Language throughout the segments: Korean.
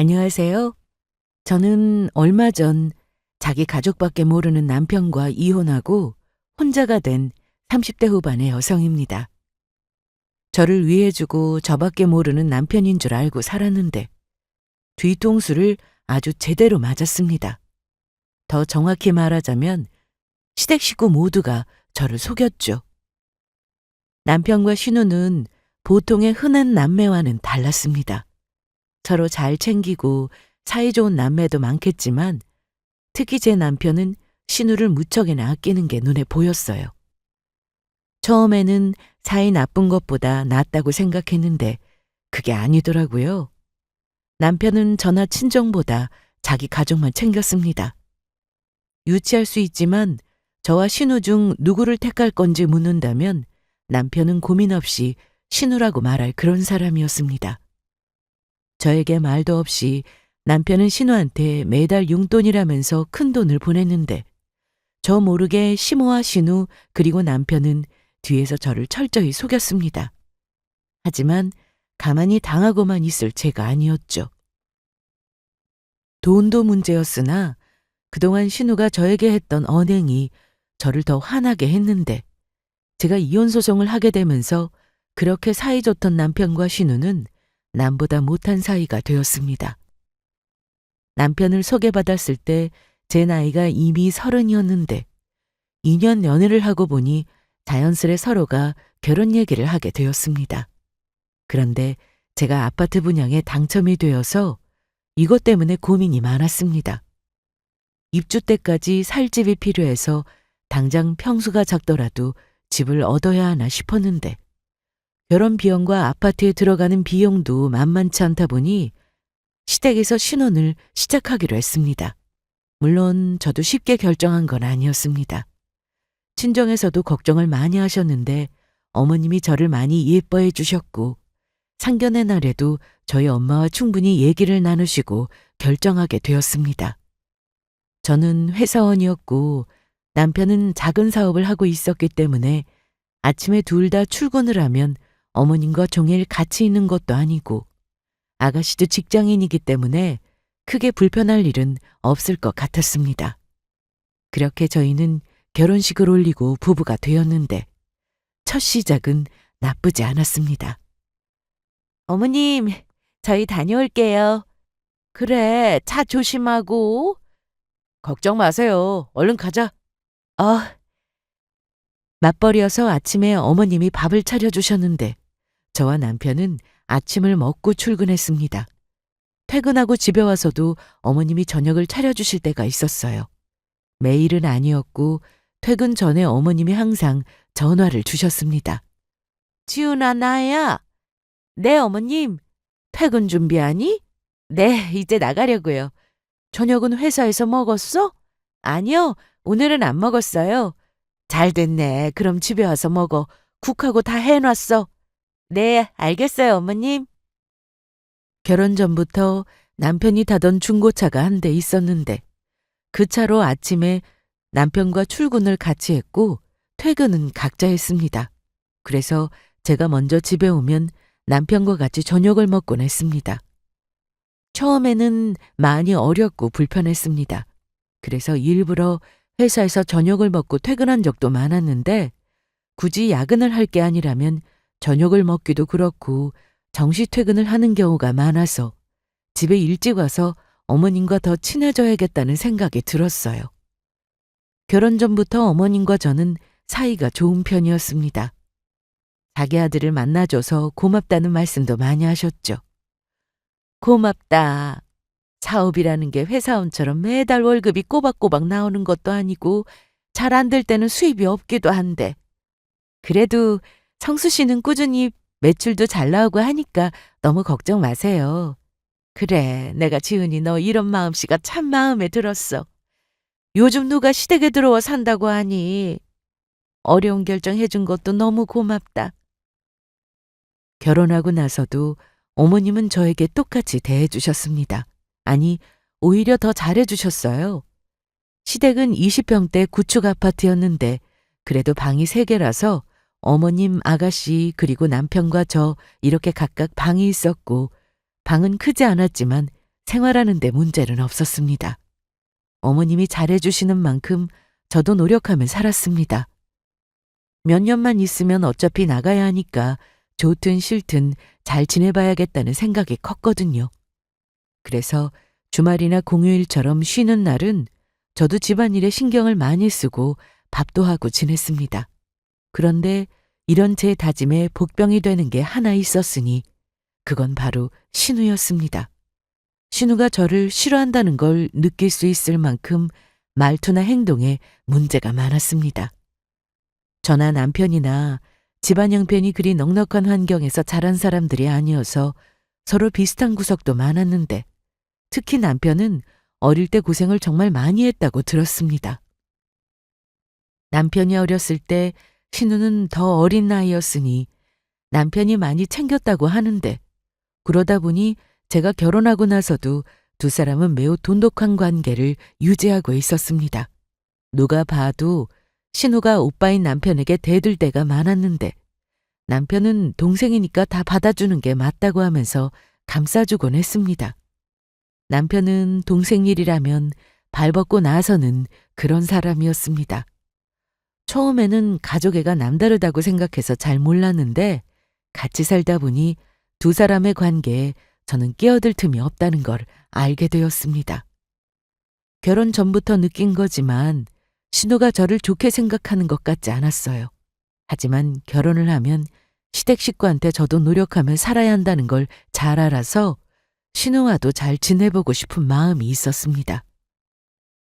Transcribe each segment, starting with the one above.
안녕하세요. 저는 얼마 전 자기 가족밖에 모르는 남편과 이혼하고 혼자가 된 30대 후반의 여성입니다. 저를 위해주고 저밖에 모르는 남편인 줄 알고 살았는데 뒤통수를 아주 제대로 맞았습니다. 더 정확히 말하자면 시댁 식구 모두가 저를 속였죠. 남편과 신우는 보통의 흔한 남매와는 달랐습니다. 서로 잘 챙기고 사이좋은 남매도 많겠지만 특히 제 남편은 신우를 무척이나 아끼는 게 눈에 보였어요. 처음에는 사이 나쁜 것보다 낫다고 생각했는데 그게 아니더라고요. 남편은 저나 친정보다 자기 가족만 챙겼습니다. 유치할 수 있지만 저와 신우 중 누구를 택할 건지 묻는다면 남편은 고민 없이 신우라고 말할 그런 사람이었습니다. 저에게 말도 없이 남편은 신우한테 매달 용돈이라면서 큰 돈을 보냈는데 저 모르게 시모와 신우 그리고 남편은 뒤에서 저를 철저히 속였습니다. 하지만 가만히 당하고만 있을 제가 아니었죠. 돈도 문제였으나 그동안 신우가 저에게 했던 언행이 저를 더 화나게 했는데 제가 이혼 소송을 하게 되면서 그렇게 사이좋던 남편과 신우는 남보다 못한 사이가 되었습니다. 남편을 소개받았을 때 제 나이가 이미 30이었는데 2년 연애를 하고 보니 자연스레 서로가 결혼 얘기를 하게 되었습니다. 그런데 제가 아파트 분양에 당첨이 되어서 이것 때문에 고민이 많았습니다. 입주 때까지 살 집이 필요해서 당장 평수가 작더라도 집을 얻어야 하나 싶었는데 결혼 비용과 아파트에 들어가는 비용도 만만치 않다 보니 시댁에서 신혼을 시작하기로 했습니다. 물론 저도 쉽게 결정한 건 아니었습니다. 친정에서도 걱정을 많이 하셨는데 어머님이 저를 많이 예뻐해 주셨고 상견례 날에도 저희 엄마와 충분히 얘기를 나누시고 결정하게 되었습니다. 저는 회사원이었고 남편은 작은 사업을 하고 있었기 때문에 아침에 둘 다 출근을 하면 어머님과 종일 같이 있는 것도 아니고 아가씨도 직장인이기 때문에 크게 불편할 일은 없을 것 같았습니다. 그렇게 저희는 결혼식을 올리고 부부가 되었는데 첫 시작은 나쁘지 않았습니다. 어머님, 저희 다녀올게요. 그래, 차 조심하고. 걱정 마세요. 얼른 가자. 맞벌이어서 아침에 어머님이 밥을 차려주셨는데 저와 남편은 아침을 먹고 출근했습니다. 퇴근하고 집에 와서도 어머님이 저녁을 차려주실 때가 있었어요. 매일은 아니었고 퇴근 전에 어머님이 항상 전화를 주셨습니다. 지훈아, 나야. 네, 어머님. 퇴근 준비하니? 네, 이제 나가려고요. 저녁은 회사에서 먹었어? 아니요, 오늘은 안 먹었어요. 잘 됐네. 그럼 집에 와서 먹어. 국하고 다 해놨어. 네, 알겠어요, 어머님. 결혼 전부터 남편이 타던 중고차가 한 대 있었는데 그 차로 아침에 남편과 출근을 같이 했고 퇴근은 각자 했습니다. 그래서 제가 먼저 집에 오면 남편과 같이 저녁을 먹곤 했습니다. 처음에는 많이 어렵고 불편했습니다. 그래서 일부러 회사에서 저녁을 먹고 퇴근한 적도 많았는데 굳이 야근을 할 게 아니라면 저녁을 먹기도 그렇고 정시 퇴근을 하는 경우가 많아서 집에 일찍 와서 어머님과 더 친해져야겠다는 생각이 들었어요. 결혼 전부터 어머님과 저는 사이가 좋은 편이었습니다. 자기 아들을 만나줘서 고맙다는 말씀도 많이 하셨죠. 고맙다. 사업이라는 게 회사원처럼 매달 월급이 꼬박꼬박 나오는 것도 아니고 잘 안 될 때는 수입이 없기도 한데 그래도 성수 씨는 꾸준히 매출도 잘 나오고 하니까 너무 걱정 마세요. 그래, 내가 지은이 너 이런 마음씨가 참 마음에 들었어. 요즘 누가 시댁에 들어와 산다고 하니 어려운 결정 해준 것도 너무 고맙다. 결혼하고 나서도 어머님은 저에게 똑같이 대해주셨습니다. 아니, 오히려 더 잘해주셨어요. 시댁은 20평대 구축 아파트였는데 그래도 방이 3개라서 어머님, 아가씨 그리고 남편과 저 이렇게 각각 방이 있었고 방은 크지 않았지만 생활하는 데 문제는 없었습니다. 어머님이 잘해주시는 만큼 저도 노력하며 살았습니다. 몇 년만 있으면 어차피 나가야 하니까 좋든 싫든 잘 지내봐야겠다는 생각이 컸거든요. 그래서 주말이나 공휴일처럼 쉬는 날은 저도 집안일에 신경을 많이 쓰고 밥도 하고 지냈습니다. 그런데 이런 제 다짐에 복병이 되는 게 하나 있었으니 그건 바로 신우였습니다. 신우가 저를 싫어한다는 걸 느낄 수 있을 만큼 말투나 행동에 문제가 많았습니다. 저나 남편이나 집안 형편이 그리 넉넉한 환경에서 자란 사람들이 아니어서 서로 비슷한 구석도 많았는데 특히 남편은 어릴 때 고생을 정말 많이 했다고 들었습니다. 남편이 어렸을 때 신우는 더 어린 나이였으니 남편이 많이 챙겼다고 하는데 그러다 보니 제가 결혼하고 나서도 두 사람은 매우 돈독한 관계를 유지하고 있었습니다. 누가 봐도 신우가 오빠인 남편에게 대들 때가 많았는데 남편은 동생이니까 다 받아주는 게 맞다고 하면서 감싸주곤 했습니다. 남편은 동생 일이라면 발벗고 나서는 그런 사람이었습니다. 처음에는 가족애가 남다르다고 생각해서 잘 몰랐는데 같이 살다 보니 두 사람의 관계에 저는 끼어들 틈이 없다는 걸 알게 되었습니다. 결혼 전부터 느낀 거지만 신우가 저를 좋게 생각하는 것 같지 않았어요. 하지만 결혼을 하면 시댁 식구한테 저도 노력하며 살아야 한다는 걸 잘 알아서 신우와도 잘 지내보고 싶은 마음이 있었습니다.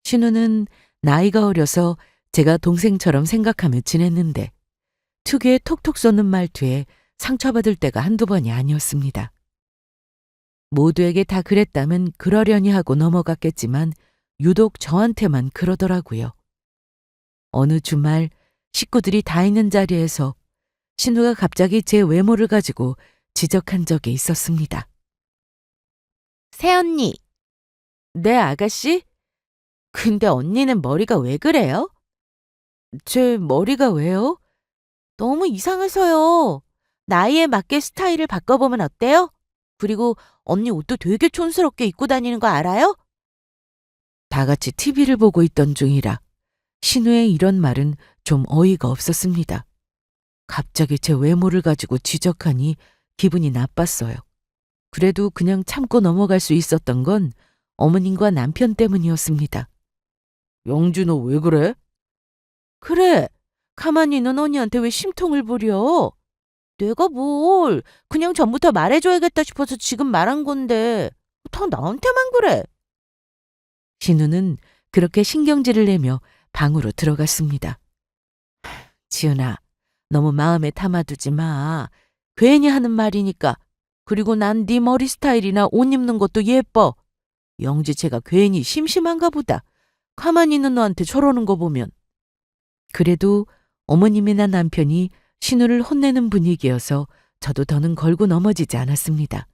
신우는 나이가 어려서 제가 동생처럼 생각하며 지냈는데 특유의 톡톡 쏘는 말투에 상처받을 때가 한두 번이 아니었습니다. 모두에게 다 그랬다면 그러려니 하고 넘어갔겠지만 유독 저한테만 그러더라고요. 어느 주말 식구들이 다 있는 자리에서 신우가 갑자기 제 외모를 가지고 지적한 적이 있었습니다. 새언니, 네, 아가씨? 근데 언니는 머리가 왜 그래요? 제 머리가 왜요? 너무 이상해서요. 나이에 맞게 스타일을 바꿔보면 어때요? 그리고 언니 옷도 되게 촌스럽게 입고 다니는 거 알아요? 다 같이 TV를 보고 있던 중이라 신우의 이런 말은 좀 어이가 없었습니다. 갑자기 제 외모를 가지고 지적하니 기분이 나빴어요. 그래도 그냥 참고 넘어갈 수 있었던 건 어머님과 남편 때문이었습니다. 영주 너 왜 그래? 그래, 가만히 있는 언니한테 왜 심통을 부려? 내가 뭘, 그냥 전부터 말해줘야겠다 싶어서 지금 말한 건데, 다 나한테만 그래. 신우는 그렇게 신경질을 내며 방으로 들어갔습니다. 지은아, 너무 마음에 담아두지 마. 괜히 하는 말이니까. 그리고 난 네 머리 스타일이나 옷 입는 것도 예뻐. 영지채가 괜히 심심한가 보다. 가만히 있는 너한테 저러는 거 보면. 그래도 어머님이나 남편이 신우를 혼내는 분위기여서 저도 더는 걸고 넘어지지 않았습니다.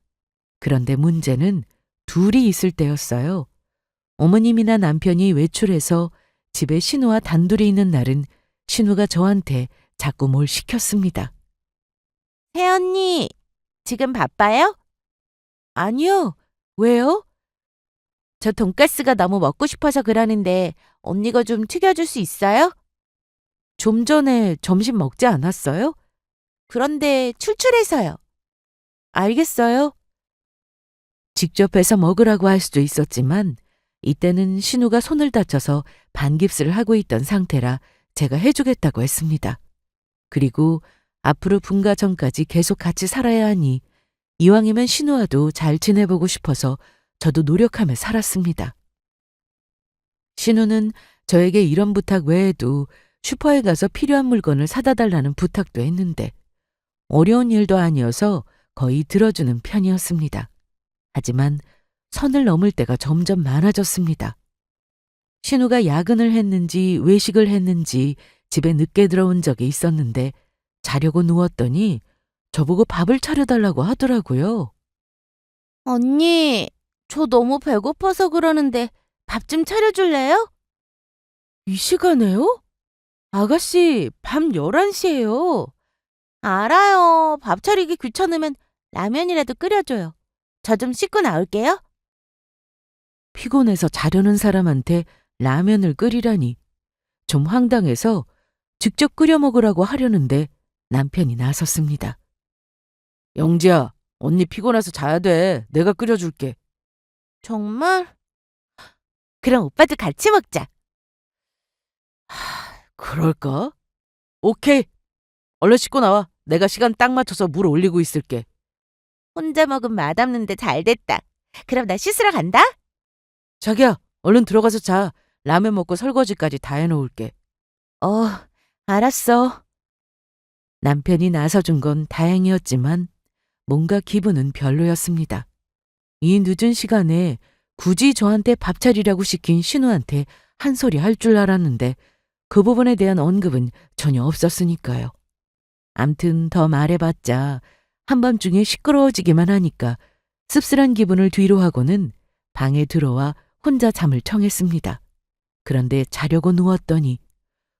그런데 문제는 둘이 있을 때였어요. 어머님이나 남편이 외출해서 집에 신우와 단둘이 있는 날은 신우가 저한테 자꾸 뭘 시켰습니다. 새언니, 지금 바빠요? 아니요. 왜요? 저 돈가스가 너무 먹고 싶어서 그러는데 언니가 좀 튀겨줄 수 있어요? 좀 전에 점심 먹지 않았어요? 그런데 출출해서요. 알겠어요. 직접 해서 먹으라고 할 수도 있었지만 이때는 신우가 손을 다쳐서 반깁스를 하고 있던 상태라 제가 해주겠다고 했습니다. 그리고 앞으로 분가 전까지 계속 같이 살아야 하니 이왕이면 신우와도 잘 지내보고 싶어서 저도 노력하며 살았습니다. 신우는 저에게 이런 부탁 외에도 슈퍼에 가서 필요한 물건을 사다 달라는 부탁도 했는데 어려운 일도 아니어서 거의 들어주는 편이었습니다. 하지만 선을 넘을 때가 점점 많아졌습니다. 신우가 야근을 했는지 외식을 했는지 집에 늦게 들어온 적이 있었는데 자려고 누웠더니 저보고 밥을 차려달라고 하더라고요. 언니, 저 너무 배고파서 그러는데 밥 좀 차려줄래요? 이 시간에요? 아가씨, 밤 11시예요. 알아요. 밥 차리기 귀찮으면 라면이라도 끓여줘요. 저 좀 씻고 나올게요. 피곤해서 자려는 사람한테 라면을 끓이라니. 좀 황당해서 직접 끓여 먹으라고 하려는데 남편이 나섰습니다. 영지야, 언니 피곤해서 자야 돼. 내가 끓여줄게. 정말? 그럼 오빠도 같이 먹자. 그럴까? 오케이. 얼른 씻고 나와. 내가 시간 딱 맞춰서 물 올리고 있을게. 혼자 먹으면 맛없는데 잘 됐다. 그럼 나 씻으러 간다. 자기야, 얼른 들어가서 자. 라면 먹고 설거지까지 다 해놓을게. 알았어. 남편이 나서준 건 다행이었지만 뭔가 기분은 별로였습니다. 이 늦은 시간에 굳이 저한테 밥 차리라고 시킨 신우한테 한 소리 할 줄 알았는데 그 부분에 대한 언급은 전혀 없었으니까요. 암튼 더 말해봤자 한밤중에 시끄러워지기만 하니까 씁쓸한 기분을 뒤로하고는 방에 들어와 혼자 잠을 청했습니다. 그런데 자려고 누웠더니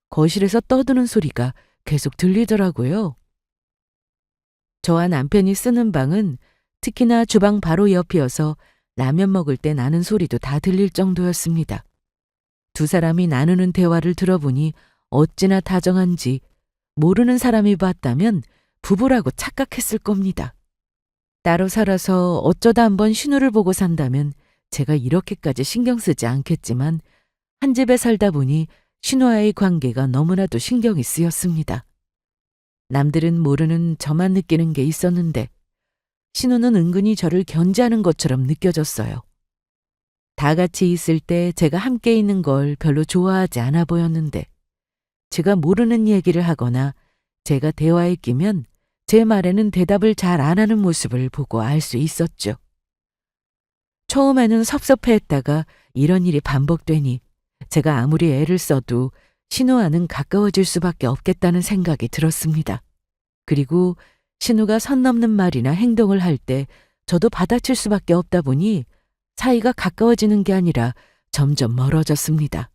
거실에서 떠드는 소리가 계속 들리더라고요. 저와 남편이 쓰는 방은 특히나 주방 바로 옆이어서 라면 먹을 때 나는 소리도 다 들릴 정도였습니다. 두 사람이 나누는 대화를 들어보니 어찌나 다정한지 모르는 사람이 봤다면 부부라고 착각했을 겁니다. 따로 살아서 어쩌다 한번 신우를 보고 산다면 제가 이렇게까지 신경 쓰지 않겠지만 한 집에 살다 보니 신우와의 관계가 너무나도 신경이 쓰였습니다. 남들은 모르는 저만 느끼는 게 있었는데 신우는 은근히 저를 견제하는 것처럼 느껴졌어요. 다 같이 있을 때 제가 함께 있는 걸 별로 좋아하지 않아 보였는데 제가 모르는 얘기를 하거나 제가 대화에 끼면 제 말에는 대답을 잘 안 하는 모습을 보고 알 수 있었죠. 처음에는 섭섭해했다가 이런 일이 반복되니 제가 아무리 애를 써도 신우와는 가까워질 수밖에 없겠다는 생각이 들었습니다. 그리고 신우가 선 넘는 말이나 행동을 할 때 저도 받아칠 수밖에 없다 보니 사이가 가까워지는 게 아니라 점점 멀어졌습니다.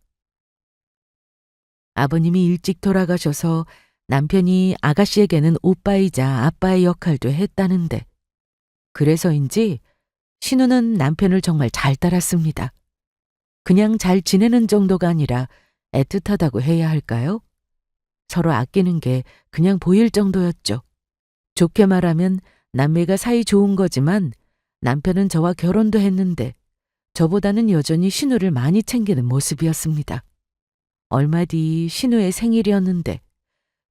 아버님이 일찍 돌아가셔서 남편이 아가씨에게는 오빠이자 아빠의 역할도 했다는데 그래서인지 신우는 남편을 정말 잘 따랐습니다. 그냥 잘 지내는 정도가 아니라 애틋하다고 해야 할까요? 서로 아끼는 게 그냥 보일 정도였죠. 좋게 말하면 남매가 사이 좋은 거지만 남편은 저와 결혼도 했는데 저보다는 여전히 신우를 많이 챙기는 모습이었습니다. 얼마 뒤 신우의 생일이었는데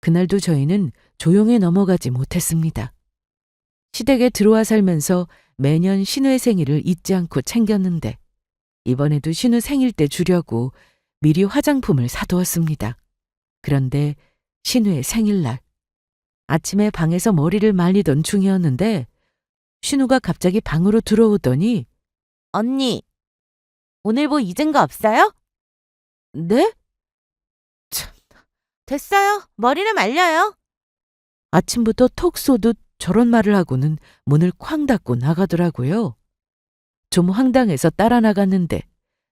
그날도 저희는 조용히 넘어가지 못했습니다. 시댁에 들어와 살면서 매년 신우의 생일을 잊지 않고 챙겼는데 이번에도 신우 생일 때 주려고 미리 화장품을 사두었습니다. 그런데 신우의 생일날 아침에 방에서 머리를 말리던 중이었는데 신우가 갑자기 방으로 들어오더니 언니, 오늘 뭐 잊은 거 없어요? 네? 됐어요. 머리를 말려요. 아침부터 톡 쏘듯 저런 말을 하고는 문을 쾅 닫고 나가더라고요. 좀 황당해서 따라 나갔는데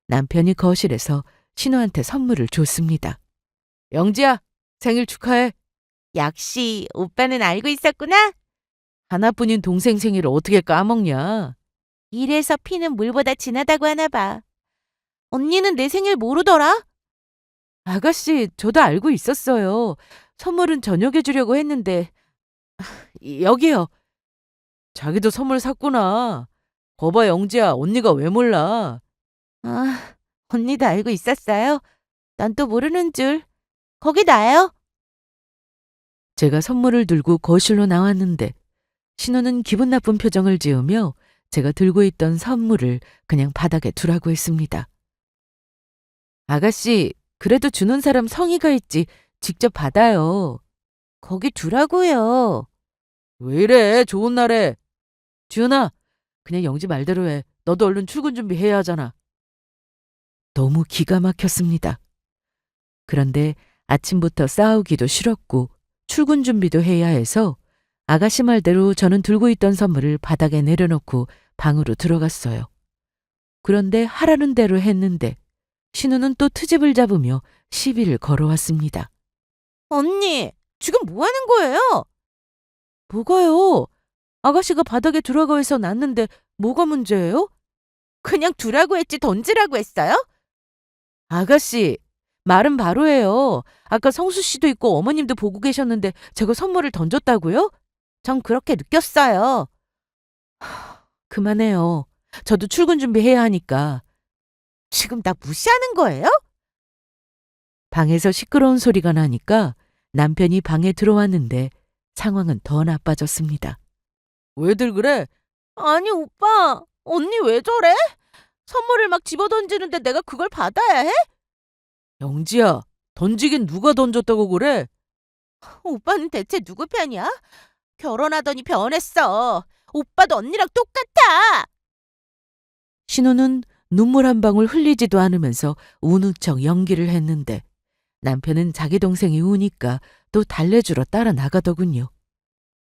남편이 거실에서 신우한테 선물을 줬습니다. 영지야, 생일 축하해. 역시 오빠는 알고 있었구나. 하나뿐인 동생 생일을 어떻게 까먹냐. 이래서 피는 물보다 진하다고 하나 봐. 언니는 내 생일 모르더라? 아가씨, 저도 알고 있었어요. 선물은 저녁에 주려고 했는데 여기요. 자기도 선물 샀구나. 거봐 영지야, 언니가 왜 몰라. 아, 언니도 알고 있었어요? 난 또 모르는 줄. 거기 나요. 제가 선물을 들고 거실로 나왔는데 신우는 기분 나쁜 표정을 지으며 제가 들고 있던 선물을 그냥 바닥에 두라고 했습니다. 아가씨, 그래도 주는 사람 성의가 있지 직접 받아요. 거기 두라고요. 왜 이래, 좋은 날에. 지은아, 그냥 영지 말대로 해. 너도 얼른 출근 준비해야 하잖아. 너무 기가 막혔습니다. 그런데 아침부터 싸우기도 싫었고 출근 준비도 해야 해서 아가씨 말대로 저는 들고 있던 선물을 바닥에 내려놓고 방으로 들어갔어요. 그런데 하라는 대로 했는데 신우는 또 트집을 잡으며 시비를 걸어왔습니다. 언니, 지금 뭐 하는 거예요? 뭐가요? 아가씨가 바닥에 들어가 해서 놨는데 뭐가 문제예요? 그냥 두라고 했지 던지라고 했어요? 아가씨, 말은 바로 해요. 아까 성수 씨도 있고 어머님도 보고 계셨는데 제가 선물을 던졌다고요? 전 그렇게 느꼈어요. 그만해요. 저도 출근 준비해야 하니까. 지금 나 무시하는 거예요? 방에서 시끄러운 소리가 나니까 남편이 방에 들어왔는데 상황은 더 나빠졌습니다. 왜들 그래? 아니, 오빠. 언니 왜 저래? 선물을 막 집어 던지는데 내가 그걸 받아야 해? 영지야, 던지긴 누가 던졌다고 그래? 오빠는 대체 누구 편이야? 결혼하더니 변했어. 오빠도 언니랑 똑같아. 신우는 눈물 한 방울 흘리지도 않으면서 우는 척 연기를 했는데 남편은 자기 동생이 우니까 또 달래주러 따라 나가더군요.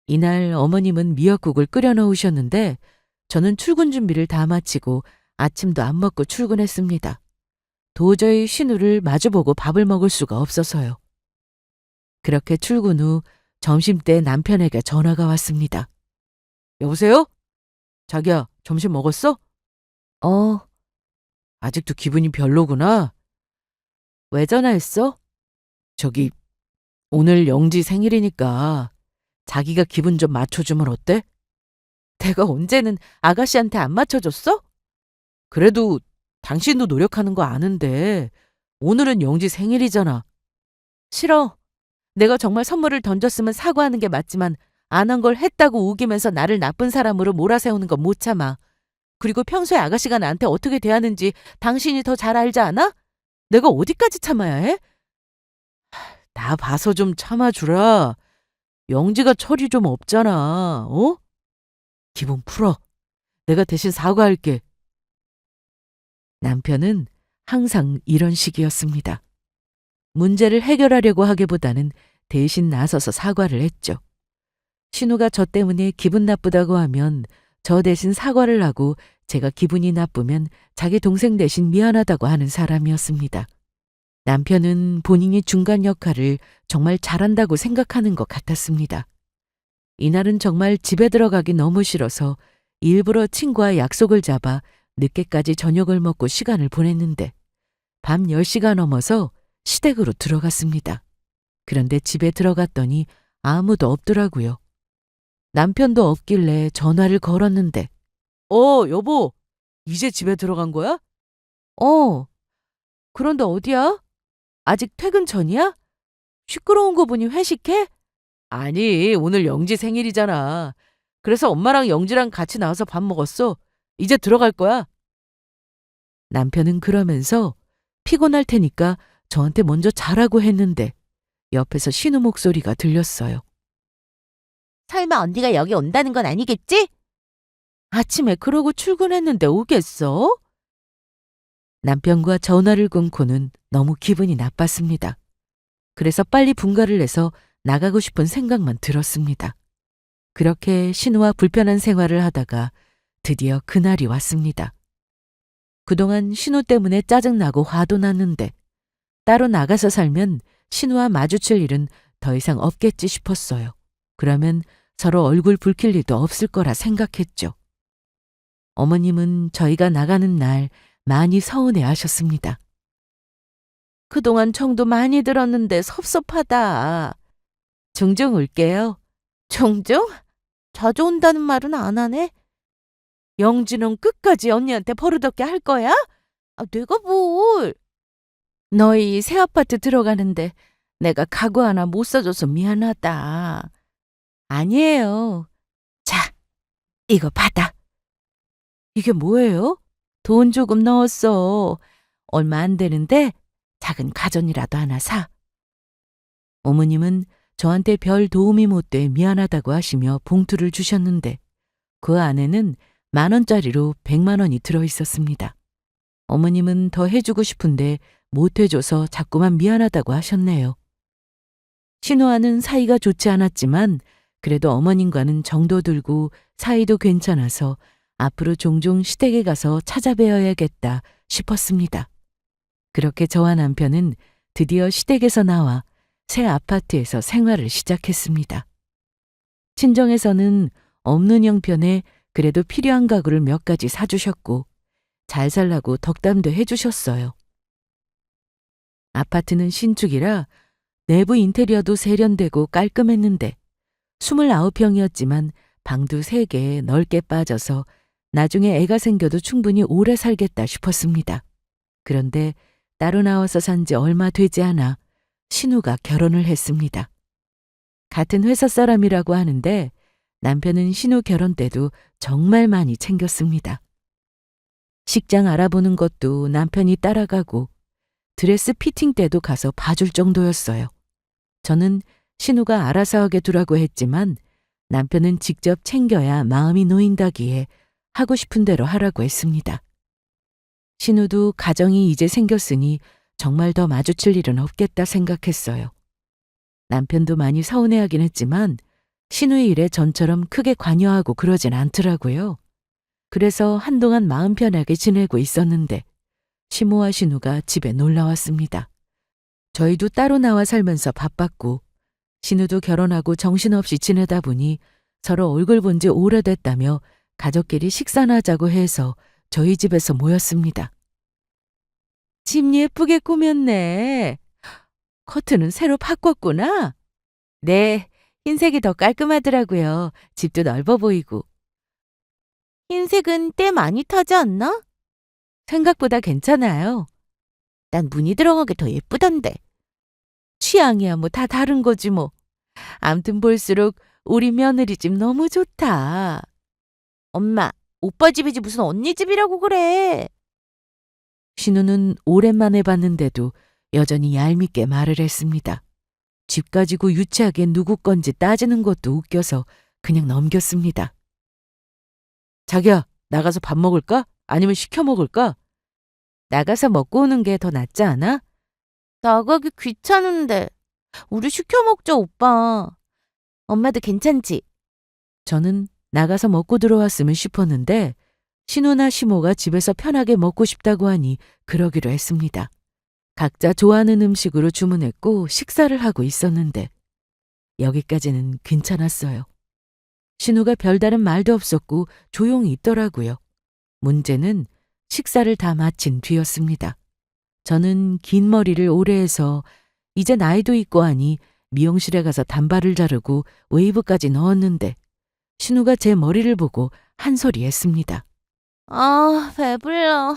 이날 어머님은 미역국을 끓여 놓으셨는데 저는 출근 준비를 다 마치고 아침도 안 먹고 출근했습니다. 도저히 신우를 마주보고 밥을 먹을 수가 없어서요. 그렇게 출근 후 점심때 남편에게 전화가 왔습니다. 여보세요? 자기야, 점심 먹었어? 아직도 기분이 별로구나. 왜 전화했어? 저기, 오늘 영지 생일이니까 자기가 기분 좀 맞춰주면 어때? 내가 언제는 아가씨한테 안 맞춰줬어? 그래도 당신도 노력하는 거 아는데 오늘은 영지 생일이잖아. 싫어. 내가 정말 선물을 던졌으면 사과하는 게 맞지만 안 한 걸 했다고 우기면서 나를 나쁜 사람으로 몰아세우는 건 못 참아. 그리고 평소에 아가씨가 나한테 어떻게 대하는지 당신이 더 잘 알지 않아? 내가 어디까지 참아야 해? 나 봐서 좀 참아주라. 영지가 철이 좀 없잖아. 어? 기분 풀어. 내가 대신 사과할게. 남편은 항상 이런 식이었습니다. 문제를 해결하려고 하기보다는 대신 나서서 사과를 했죠. 신우가 저 때문에 기분 나쁘다고 하면 저 대신 사과를 하고 제가 기분이 나쁘면 자기 동생 대신 미안하다고 하는 사람이었습니다. 남편은 본인이 중간 역할을 정말 잘한다고 생각하는 것 같았습니다. 이날은 정말 집에 들어가기 너무 싫어서 일부러 친구와 약속을 잡아 늦게까지 저녁을 먹고 시간을 보냈는데 밤 10시가 넘어서 시댁으로 들어갔습니다. 그런데 집에 들어갔더니 아무도 없더라고요. 남편도 없길래 전화를 걸었는데 여보, 이제 집에 들어간 거야? 그런데 어디야? 아직 퇴근 전이야? 시끄러운 거 보니 회식해? 아니, 오늘 영지 생일이잖아. 그래서 엄마랑 영지랑 같이 나와서 밥 먹었어. 이제 들어갈 거야. 남편은 그러면서 피곤할 테니까 저한테 먼저 자라고 했는데 옆에서 신우 목소리가 들렸어요. 설마 언니가 여기 온다는 건 아니겠지? 아침에 그러고 출근했는데 오겠어? 남편과 전화를 끊고는 너무 기분이 나빴습니다. 그래서 빨리 분가를 내서 나가고 싶은 생각만 들었습니다. 그렇게 신우와 불편한 생활을 하다가 드디어 그날이 왔습니다. 그동안 신우 때문에 짜증나고 화도 났는데 따로 나가서 살면 신우와 마주칠 일은 더 이상 없겠지 싶었어요. 그러면 서로 얼굴 붉힐 일도 없을 거라 생각했죠. 어머님은 저희가 나가는 날 많이 서운해 하셨습니다. 그동안 정도 많이 들었는데 섭섭하다. 종종 올게요. 종종? 자주 온다는 말은 안 하네. 영지는 끝까지 언니한테 버릇없게 할 거야? 내가 뭘. 너희 새 아파트 들어가는데 내가 가구 하나 못 사줘서 미안하다. 아니에요. 자, 이거 받아. 이게 뭐예요? 돈 조금 넣었어. 얼마 안 되는데 작은 가전이라도 하나 사. 어머님은 저한테 별 도움이 못 돼 미안하다고 하시며 봉투를 주셨는데 그 안에는 10,000원짜리로 100만 원이 들어 있었습니다. 어머님은 더 해주고 싶은데 못 해줘서 자꾸만 미안하다고 하셨네요. 신우와는 사이가 좋지 않았지만 그래도 어머님과는 정도 들고 사이도 괜찮아서 앞으로 종종 시댁에 가서 찾아뵈어야겠다 싶었습니다. 그렇게 저와 남편은 드디어 시댁에서 나와 새 아파트에서 생활을 시작했습니다. 친정에서는 없는 형편에 그래도 필요한 가구를 몇 가지 사주셨고 잘 살라고 덕담도 해주셨어요. 아파트는 신축이라 내부 인테리어도 세련되고 깔끔했는데 29평이었지만 방도 3개 넓게 빠져서 나중에 애가 생겨도 충분히 오래 살겠다 싶었습니다. 그런데 따로 나와서 산 지 얼마 되지 않아 신우가 결혼을 했습니다. 같은 회사 사람이라고 하는데 남편은 신우 결혼 때도 정말 많이 챙겼습니다. 식장 알아보는 것도 남편이 따라가고 드레스 피팅 때도 가서 봐줄 정도였어요. 저는 신우가 알아서 하게 두라고 했지만 남편은 직접 챙겨야 마음이 놓인다기에 하고 싶은 대로 하라고 했습니다. 신우도 가정이 이제 생겼으니 정말 더 마주칠 일은 없겠다 생각했어요. 남편도 많이 서운해하긴 했지만 신우의 일에 전처럼 크게 관여하고 그러진 않더라고요. 그래서 한동안 마음 편하게 지내고 있었는데 시모와 신우가 집에 놀러 왔습니다. 저희도 따로 나와 살면서 바빴고 신우도 결혼하고 정신없이 지내다 보니 서로 얼굴 본 지 오래됐다며 가족끼리 식사나 하자고 해서 저희 집에서 모였습니다. 집 예쁘게 꾸몄네. 커튼은 새로 바꿨구나. 네, 흰색이 더 깔끔하더라고요. 집도 넓어 보이고. 흰색은 때 많이 타지 않나? 생각보다 괜찮아요. 난 무늬 들어간 게 더 예쁘던데. 취향이야 뭐 다 다른 거지 뭐. 암튼 볼수록 우리 며느리 집 너무 좋다. 엄마, 오빠 집이지 무슨 언니 집이라고 그래. 신우는 오랜만에 봤는데도 여전히 얄밉게 말을 했습니다. 집 가지고 유치하게 누구 건지 따지는 것도 웃겨서 그냥 넘겼습니다. 자기야, 나가서 밥 먹을까? 아니면 시켜 먹을까? 나가서 먹고 오는 게 더 낫지 않아? 나가기 귀찮은데. 우리 시켜 먹자, 오빠. 엄마도 괜찮지? 저는 나가서 먹고 들어왔으면 싶었는데 신우나 시모가 집에서 편하게 먹고 싶다고 하니 그러기로 했습니다. 각자 좋아하는 음식으로 주문했고 식사를 하고 있었는데 여기까지는 괜찮았어요. 신우가 별다른 말도 없었고 조용히 있더라고요. 문제는 식사를 다 마친 뒤였습니다. 저는 긴 머리를 오래 해서 이제 나이도 있고 하니 미용실에 가서 단발을 자르고 웨이브까지 넣었는데 신우가 제 머리를 보고 한 소리 했습니다. 아, 배불러.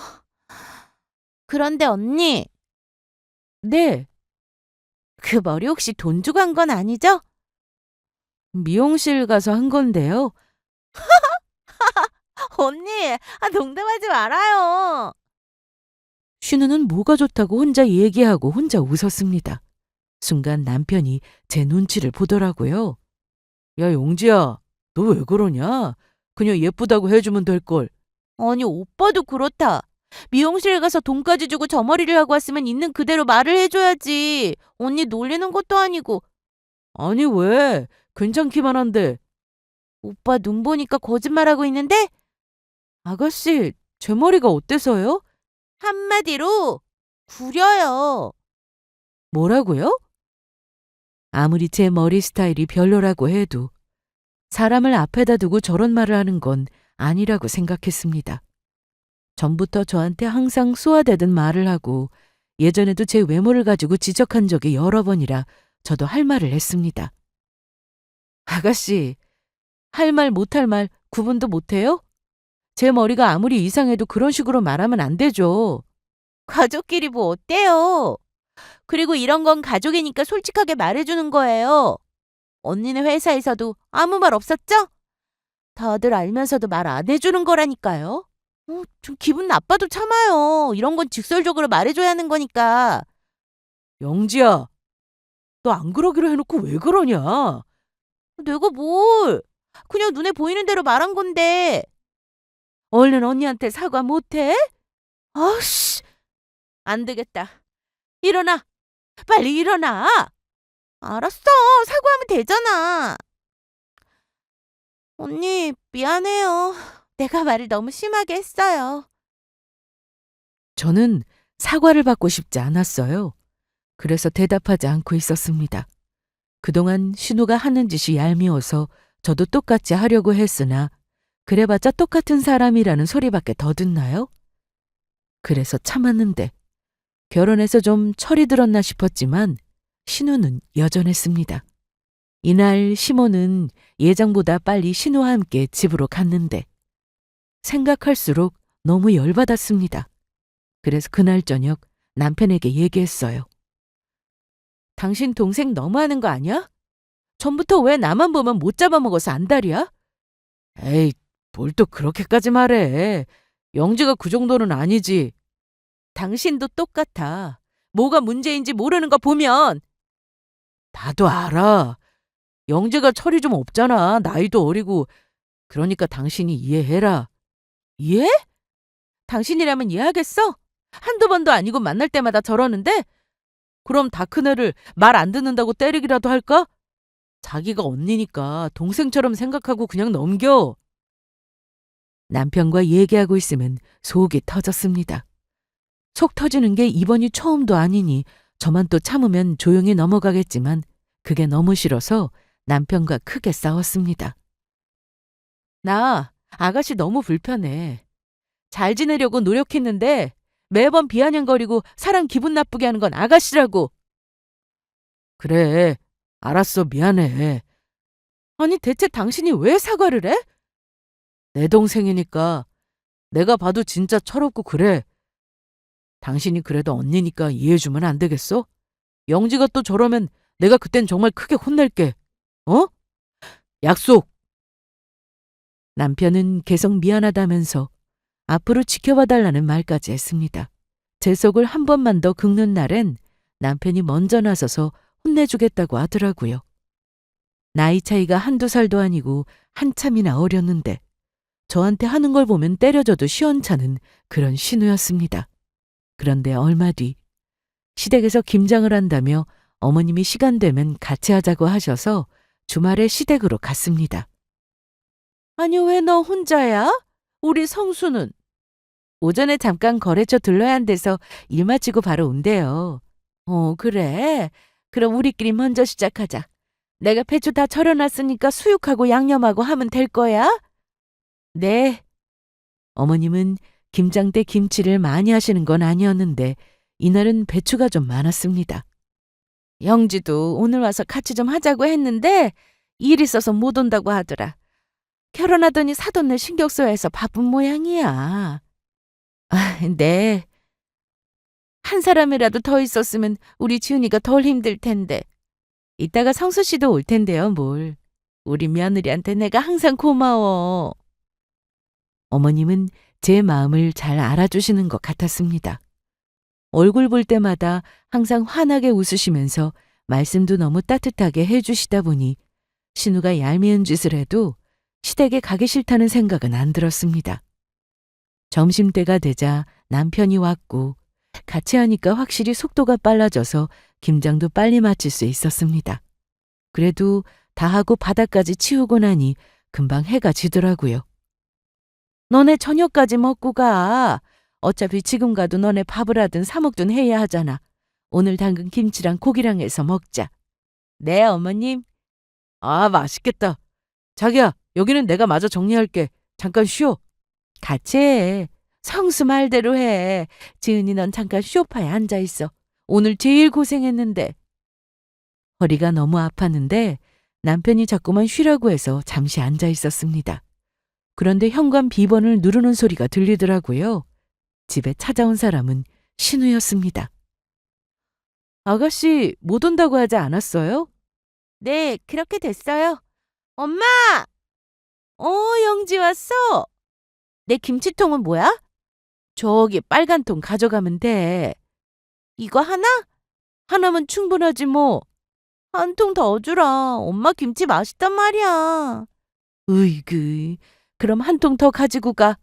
그런데 언니, 네, 그 머리 혹시 돈 주고 한 건 아니죠? 미용실 가서 한 건데요. 언니, 농담하지 말아요. 신우는 뭐가 좋다고 혼자 얘기하고 혼자 웃었습니다. 순간 남편이 제 눈치를 보더라고요. 야, 용지야, 너 왜 그러냐? 그냥 예쁘다고 해주면 될걸. 아니, 오빠도 그렇다. 미용실 가서 돈까지 주고 저 머리를 하고 왔으면 있는 그대로 말을 해줘야지. 언니 놀리는 것도 아니고. 아니, 왜? 괜찮기만 한데. 오빠 눈 보니까 거짓말하고 있는데? 아가씨, 제 머리가 어때서요? 한마디로 구려요. 뭐라고요? 아무리 제 머리 스타일이 별로라고 해도 사람을 앞에다 두고 저런 말을 하는 건 아니라고 생각했습니다. 전부터 저한테 항상 쏘아대던 말을 하고 예전에도 제 외모를 가지고 지적한 적이 여러 번이라 저도 할 말을 했습니다. 아가씨, 할 말 못할 말 구분도 못해요? 제 머리가 아무리 이상해도 그런 식으로 말하면 안 되죠. 가족끼리 뭐 어때요? 그리고 이런 건 가족이니까 솔직하게 말해주는 거예요. 언니네 회사에서도 아무 말 없었죠? 다들 알면서도 말 안 해주는 거라니까요. 좀 기분 나빠도 참아요. 이런 건 직설적으로 말해줘야 하는 거니까. 영지야, 너 안 그러기로 해놓고 왜 그러냐? 내가 뭘? 그냥 눈에 보이는 대로 말한 건데. 얼른 언니한테 사과 못해? 아씨, 안 되겠다. 일어나. 빨리 일어나. 알았어. 사과하면 되잖아. 언니, 미안해요. 내가 말을 너무 심하게 했어요. 저는 사과를 받고 싶지 않았어요. 그래서 대답하지 않고 있었습니다. 그동안 신우가 하는 짓이 얄미워서 저도 똑같이 하려고 했으나 그래봤자 똑같은 사람이라는 소리밖에 더 듣나요? 그래서 참았는데 결혼해서 좀 철이 들었나 싶었지만 신우는 여전했습니다. 이날 시모는 예정보다 빨리 신우와 함께 집으로 갔는데 생각할수록 너무 열받았습니다. 그래서 그날 저녁 남편에게 얘기했어요. 당신 동생 너무하는 거 아니야? 전부터 왜 나만 보면 못 잡아먹어서 안달이야? 에이, 뭘 또 그렇게까지 말해. 영지가 그 정도는 아니지. 당신도 똑같아. 뭐가 문제인지 모르는 거 보면. 나도 알아. 영지가 철이 좀 없잖아. 나이도 어리고. 그러니까 당신이 이해해라. 이해? 당신이라면 이해하겠어? 한두 번도 아니고 만날 때마다 저러는데? 그럼 다 큰 애를 말 안 듣는다고 때리기라도 할까? 자기가 언니니까 동생처럼 생각하고 그냥 넘겨. 남편과 얘기하고 있으면 속이 터졌습니다. 속 터지는 게 이번이 처음도 아니니 저만 또 참으면 조용히 넘어가겠지만 그게 너무 싫어서 남편과 크게 싸웠습니다. 나 아가씨 너무 불편해. 잘 지내려고 노력했는데 매번 비아냥거리고 사람 기분 나쁘게 하는 건 아가씨라고. 그래, 알았어, 미안해. 아니 대체 당신이 왜 사과를 해? 내 동생이니까 내가 봐도 진짜 철없고 그래. 당신이 그래도 언니니까 이해해주면 안 되겠어? 영지가 또 저러면 내가 그땐 정말 크게 혼낼게. 어? 약속! 남편은 계속 미안하다면서 앞으로 지켜봐달라는 말까지 했습니다. 제 속을 한 번만 더 긁는 날엔 남편이 먼저 나서서 혼내주겠다고 하더라고요. 나이 차이가 한두 살도 아니고 한참이나 어렸는데 저한테 하는 걸 보면 때려줘도 시원찮은 그런 신우였습니다. 그런데 얼마 뒤 시댁에서 김장을 한다며 어머님이 시간 되면 같이 하자고 하셔서 주말에 시댁으로 갔습니다. 아니 왜 너 혼자야? 우리 성수는? 오전에 잠깐 거래처 들러야 한대서 일 마치고 바로 온대요. 그래? 그럼 우리끼리 먼저 시작하자. 내가 배추 다 절여놨으니까 수육하고 양념하고 하면 될 거야? 네. 어머님은 김장 때 김치를 많이 하시는 건 아니었는데 이날은 배추가 좀 많았습니다. 영지도 오늘 와서 같이 좀 하자고 했는데 일 있어서 못 온다고 하더라. 결혼하더니 사돈네 신경 써야 해서 바쁜 모양이야. 아, 네. 한 사람이라도 더 있었으면 우리 지훈이가 덜 힘들 텐데. 이따가 성수 씨도 올 텐데요, 뭘. 우리 며느리한테 내가 항상 고마워. 어머님은 제 마음을 잘 알아주시는 것 같았습니다. 얼굴 볼 때마다 항상 환하게 웃으시면서 말씀도 너무 따뜻하게 해주시다 보니 신우가 얄미운 짓을 해도 시댁에 가기 싫다는 생각은 안 들었습니다. 점심때가 되자 남편이 왔고 같이 하니까 확실히 속도가 빨라져서 김장도 빨리 마칠 수 있었습니다. 그래도 다 하고 바닥까지 치우고 나니 금방 해가 지더라고요. 너네 저녁까지 먹고 가. 어차피 지금 가도 너네 밥을 하든 사 먹든 해야 하잖아. 오늘 담근 김치랑 고기랑 해서 먹자. 네, 어머님. 아, 맛있겠다. 자기야, 여기는 내가 마저 정리할게. 잠깐 쉬어. 같이 해. 성수 말대로 해. 지은이 넌 잠깐 소파에 앉아 있어. 오늘 제일 고생했는데. 허리가 너무 아팠는데 남편이 자꾸만 쉬라고 해서 잠시 앉아 있었습니다. 그런데 현관 비번을 누르는 소리가 들리더라고요. 집에 찾아온 사람은 신우였습니다. 아가씨 못 온다고 하지 않았어요? 네, 그렇게 됐어요. 엄마! 영지 왔어. 내 김치통은 뭐야? 저기 빨간 통 가져가면 돼. 이거 하나? 하나면 충분하지 뭐. 한 통 더 주라. 엄마 김치 맛있단 말이야. 으이그, 그럼 한 통 더 가지고 가.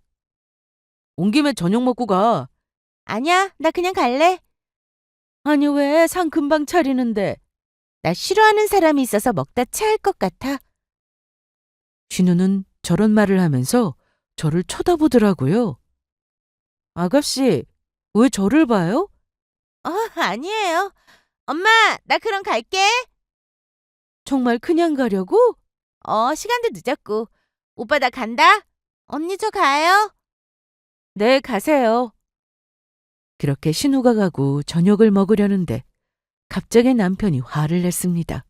온 김에 저녁 먹고 가. 아니야, 나 그냥 갈래. 아니 왜 상 금방 차리는데. 나 싫어하는 사람이 있어서 먹다 체할 것 같아. 신우는 저런 말을 하면서 저를 쳐다보더라고요. 아가씨, 왜 저를 봐요? 아니에요. 엄마, 나 그럼 갈게. 정말 그냥 가려고? 시간도 늦었고. 오빠 나 간다. 언니 저 가요. 네, 가세요. 그렇게 신우가 가고 저녁을 먹으려는데 갑자기 남편이 화를 냈습니다.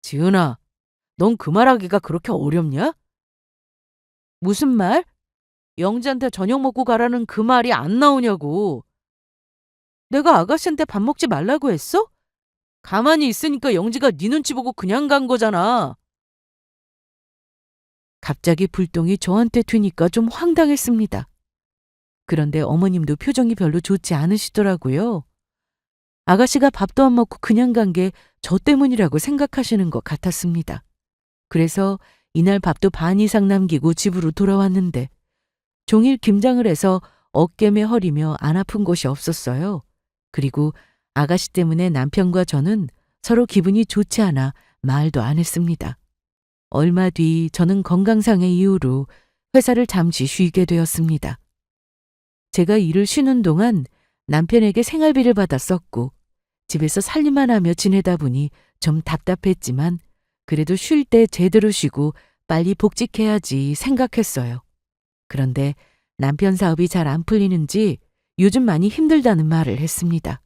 지은아, 넌 그 말하기가 그렇게 어렵냐? 무슨 말? 영지한테 저녁 먹고 가라는 그 말이 안 나오냐고. 내가 아가씨한테 밥 먹지 말라고 했어? 가만히 있으니까 영지가 네 눈치 보고 그냥 간 거잖아. 갑자기 불똥이 저한테 튀니까 좀 황당했습니다. 그런데 어머님도 표정이 별로 좋지 않으시더라고요. 아가씨가 밥도 안 먹고 그냥 간 게 저 때문이라고 생각하시는 것 같았습니다. 그래서 이날 밥도 반 이상 남기고 집으로 돌아왔는데 종일 김장을 해서 어깨매 허리며 안 아픈 곳이 없었어요. 그리고 아가씨 때문에 남편과 저는 서로 기분이 좋지 않아 말도 안 했습니다. 얼마 뒤 저는 건강상의 이유로 회사를 잠시 쉬게 되었습니다. 제가 일을 쉬는 동안 남편에게 생활비를 받아 썼고 집에서 살림만 하며 지내다 보니 좀 답답했지만 그래도 쉴 때 제대로 쉬고 빨리 복직해야지 생각했어요. 그런데 남편 사업이 잘 안 풀리는지 요즘 많이 힘들다는 말을 했습니다.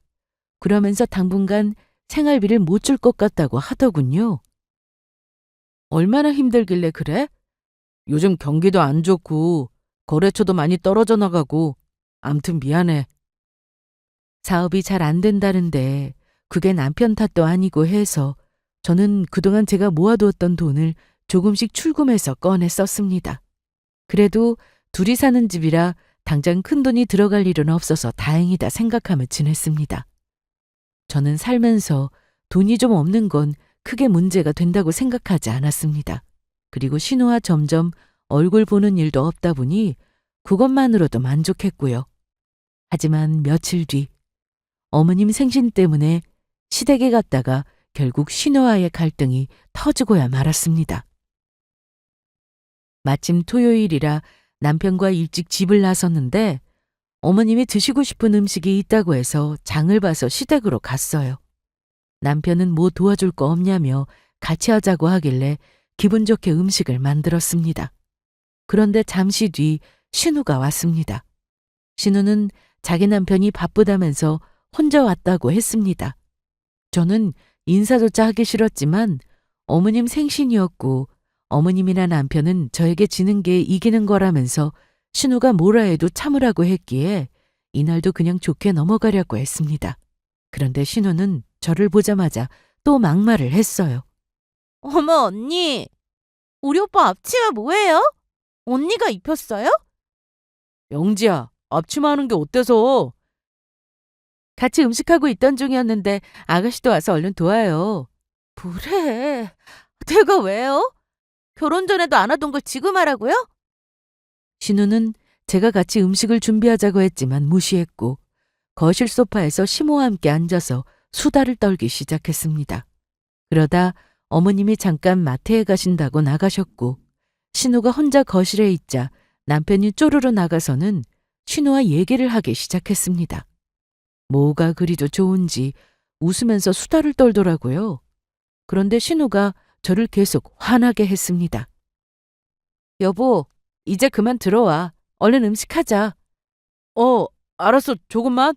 그러면서 당분간 생활비를 못 줄 것 같다고 하더군요. 얼마나 힘들길래 그래? 요즘 경기도 안 좋고 거래처도 많이 떨어져 나가고 암튼 미안해. 사업이 잘 안 된다는데 그게 남편 탓도 아니고 해서 저는 그동안 제가 모아두었던 돈을 조금씩 출금해서 꺼내 썼습니다. 그래도 둘이 사는 집이라 당장 큰 돈이 들어갈 일은 없어서 다행이다 생각하며 지냈습니다. 저는 살면서 돈이 좀 없는 건 크게 문제가 된다고 생각하지 않았습니다. 그리고 신우와 점점 얼굴 보는 일도 없다 보니 그것만으로도 만족했고요. 하지만 며칠 뒤 어머님 생신 때문에 시댁에 갔다가 결국 신우와의 갈등이 터지고야 말았습니다. 마침 토요일이라 남편과 일찍 집을 나섰는데 어머님이 드시고 싶은 음식이 있다고 해서 장을 봐서 시댁으로 갔어요. 남편은 뭐 도와줄 거 없냐며 같이 하자고 하길래 기분 좋게 음식을 만들었습니다. 그런데 잠시 뒤 신우가 왔습니다. 신우는 자기 남편이 바쁘다면서 혼자 왔다고 했습니다. 저는 인사조차 하기 싫었지만 어머님 생신이었고 어머님이나 남편은 저에게 지는 게 이기는 거라면서 신우가 뭐라 해도 참으라고 했기에 이날도 그냥 좋게 넘어가려고 했습니다. 그런데 신우는 저를 보자마자 또 막말을 했어요. 어머, 언니. 우리 오빠 앞치마 뭐예요? 언니가 입혔어요? 영지야, 앞치마 하는 게 어때서? 같이 음식하고 있던 중이었는데 아가씨도 와서 얼른 도와요. 뭐래? 내가 왜요? 결혼 전에도 안 하던 걸 지금 하라고요? 신우는 제가 같이 음식을 준비하자고 했지만 무시했고 거실 소파에서 시모와 함께 앉아서 수다를 떨기 시작했습니다. 그러다 어머님이 잠깐 마트에 가신다고 나가셨고 신우가 혼자 거실에 있자 남편이 쪼르르 나가서는 신우와 얘기를 하기 시작했습니다. 뭐가 그리도 좋은지 웃으면서 수다를 떨더라고요. 그런데 신우가 저를 계속 화나게 했습니다. 여보, 이제 그만 들어와. 얼른 음식하자. 알았어. 조금만.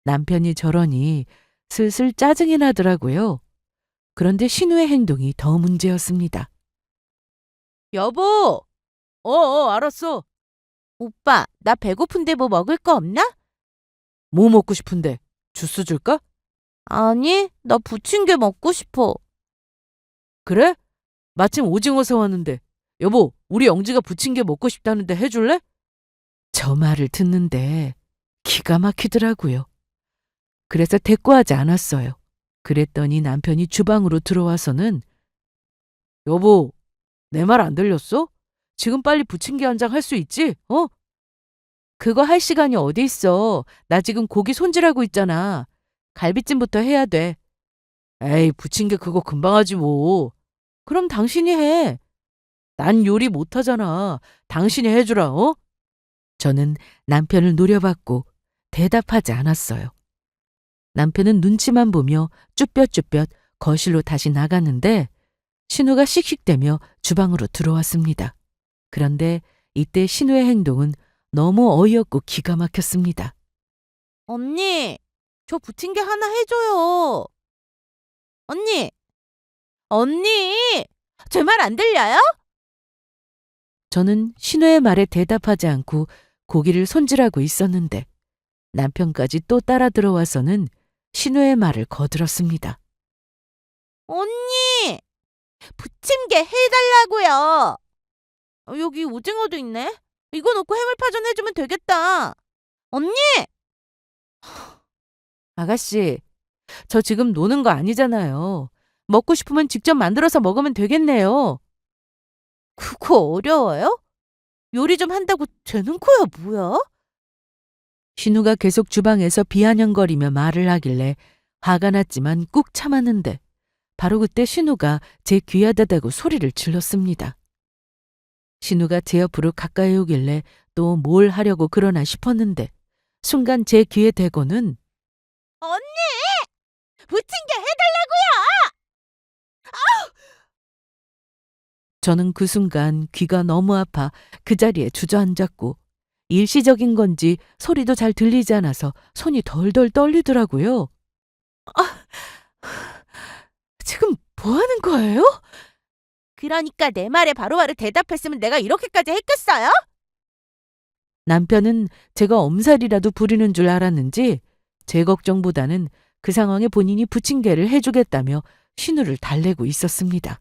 남편이 저러니 슬슬 짜증이 나더라고요. 그런데 신우의 행동이 더 문제였습니다. 여보! 알았어. 오빠, 나 배고픈데 뭐 먹을 거 없나? 뭐 먹고 싶은데? 주스 줄까? 아니, 나 부침개 먹고 싶어. 그래? 마침 오징어 사왔는데. 여보, 우리 영지가 부침개 먹고 싶다는데 해줄래? 저 말을 듣는데 기가 막히더라고요. 그래서 대꾸하지 않았어요. 그랬더니 남편이 주방으로 들어와서는 여보, 내 말 안 들렸어? 지금 빨리 부침개 한 장 할 수 있지? 그거 할 시간이 어디 있어. 나 지금 고기 손질하고 있잖아. 갈비찜부터 해야 돼. 에이, 부침개 그거 금방 하지 뭐. 그럼 당신이 해. 난 요리 못하잖아. 당신이 해주라, 저는 남편을 노려봤고 대답하지 않았어요. 남편은 눈치만 보며 쭈뼛쭈뼛 거실로 다시 나갔는데 신우가 씩씩대며 주방으로 들어왔습니다. 그런데 이때 신우의 행동은 너무 어이없고 기가 막혔습니다. 언니, 저 부침개 하나 해줘요. 언니, 언니, 제 말 안 들려요? 저는 신우의 말에 대답하지 않고 고기를 손질하고 있었는데 남편까지 또 따라 들어와서는 신우의 말을 거들었습니다. 언니, 부침개 해달라고요. 여기 오징어도 있네. 이거 넣고 해물파전 해주면 되겠다. 언니! 아가씨, 저 지금 노는 거 아니잖아요. 먹고 싶으면 직접 만들어서 먹으면 되겠네요. 그거 어려워요? 요리 좀 한다고 되는 거야, 뭐야? 신우가 계속 주방에서 비아냥거리며 말을 하길래 화가 났지만 꾹 참았는데 바로 그때 신우가 제 귀에다 대고 소리를 질렀습니다. 신우가 제 옆으로 가까이 오길래 또 뭘 하려고 그러나 싶었는데 순간 제 귀에 대고는 언니! 부침개 해달라고요! 저는 그 순간 귀가 너무 아파 그 자리에 주저앉았고 일시적인 건지 소리도 잘 들리지 않아서 손이 덜덜 떨리더라고요. 지금 뭐 하는 거예요? 그러니까 내 말에 바로바로 대답했으면 내가 이렇게까지 했겠어요? 남편은 제가 엄살이라도 부리는 줄 알았는지 제 걱정보다는 그 상황에 본인이 부침개를 해주겠다며 신우를 달래고 있었습니다.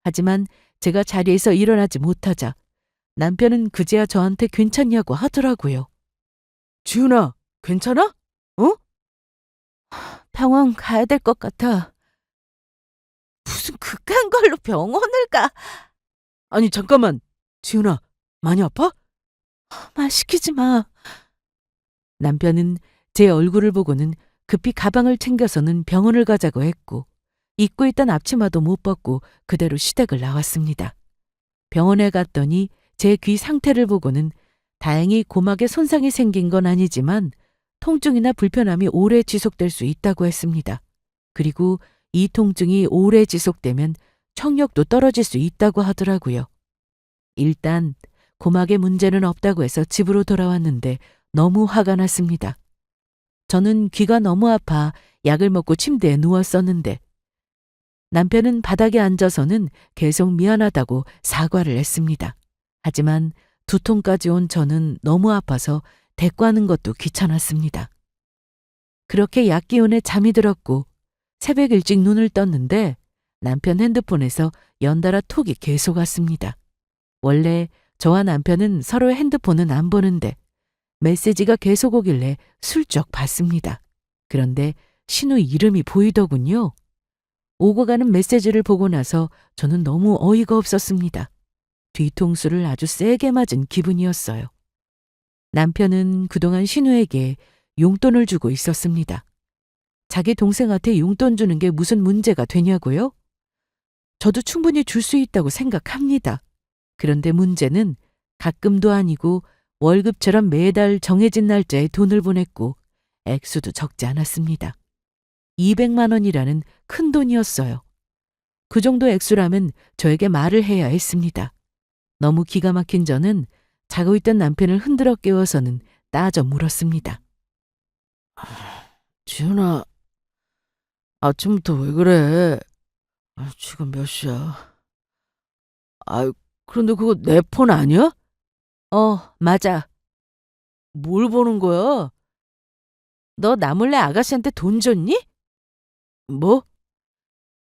하지만 제가 자리에서 일어나지 못하자 남편은 그제야 저한테 괜찮냐고 하더라고요. 지훈아, 괜찮아? 어? 병원 가야 될 것 같아. 무슨 극한 걸로 병원을 가. 아니 잠깐만, 지훈아, 많이 아파? 말 시키지 마. 남편은 제 얼굴을 보고는 급히 가방을 챙겨서는 병원을 가자고 했고 입고 있던 앞치마도 못 벗고 그대로 시댁을 나왔습니다. 병원에 갔더니 제 귀 상태를 보고는 다행히 고막에 손상이 생긴 건 아니지만 통증이나 불편함이 오래 지속될 수 있다고 했습니다. 그리고 이 통증이 오래 지속되면 청력도 떨어질 수 있다고 하더라고요. 일단 고막에 문제는 없다고 해서 집으로 돌아왔는데 너무 화가 났습니다. 저는 귀가 너무 아파 약을 먹고 침대에 누웠었는데 남편은 바닥에 앉아서는 계속 미안하다고 사과를 했습니다. 하지만 두통까지 온 저는 너무 아파서 대꾸하는 것도 귀찮았습니다. 그렇게 약 기운에 잠이 들었고 새벽 일찍 눈을 떴는데 남편 핸드폰에서 연달아 톡이 계속 왔습니다. 원래 저와 남편은 서로의 핸드폰은 안 보는데 메시지가 계속 오길래 슬쩍 봤습니다. 그런데 신우 이름이 보이더군요. 오고 가는 메시지를 보고 나서 저는 너무 어이가 없었습니다. 뒤통수를 아주 세게 맞은 기분이었어요. 남편은 그동안 신우에게 용돈을 주고 있었습니다. 자기 동생한테 용돈 주는 게 무슨 문제가 되냐고요? 저도 충분히 줄 수 있다고 생각합니다. 그런데 문제는 가끔도 아니고 월급처럼 매달 정해진 날짜에 돈을 보냈고 액수도 적지 않았습니다. 200만 원이라는 큰 돈이었어요. 그 정도 액수라면 저에게 말을 해야 했습니다. 너무 기가 막힌 저는 자고 있던 남편을 흔들어 깨워서는 따져 물었습니다. 지훈아, 아침부터 왜 그래? 지금 몇 시야? 그런데 그거 내 폰 아니야? 맞아. 뭘 보는 거야? 너 나 몰래 아가씨한테 돈 줬니? 뭐?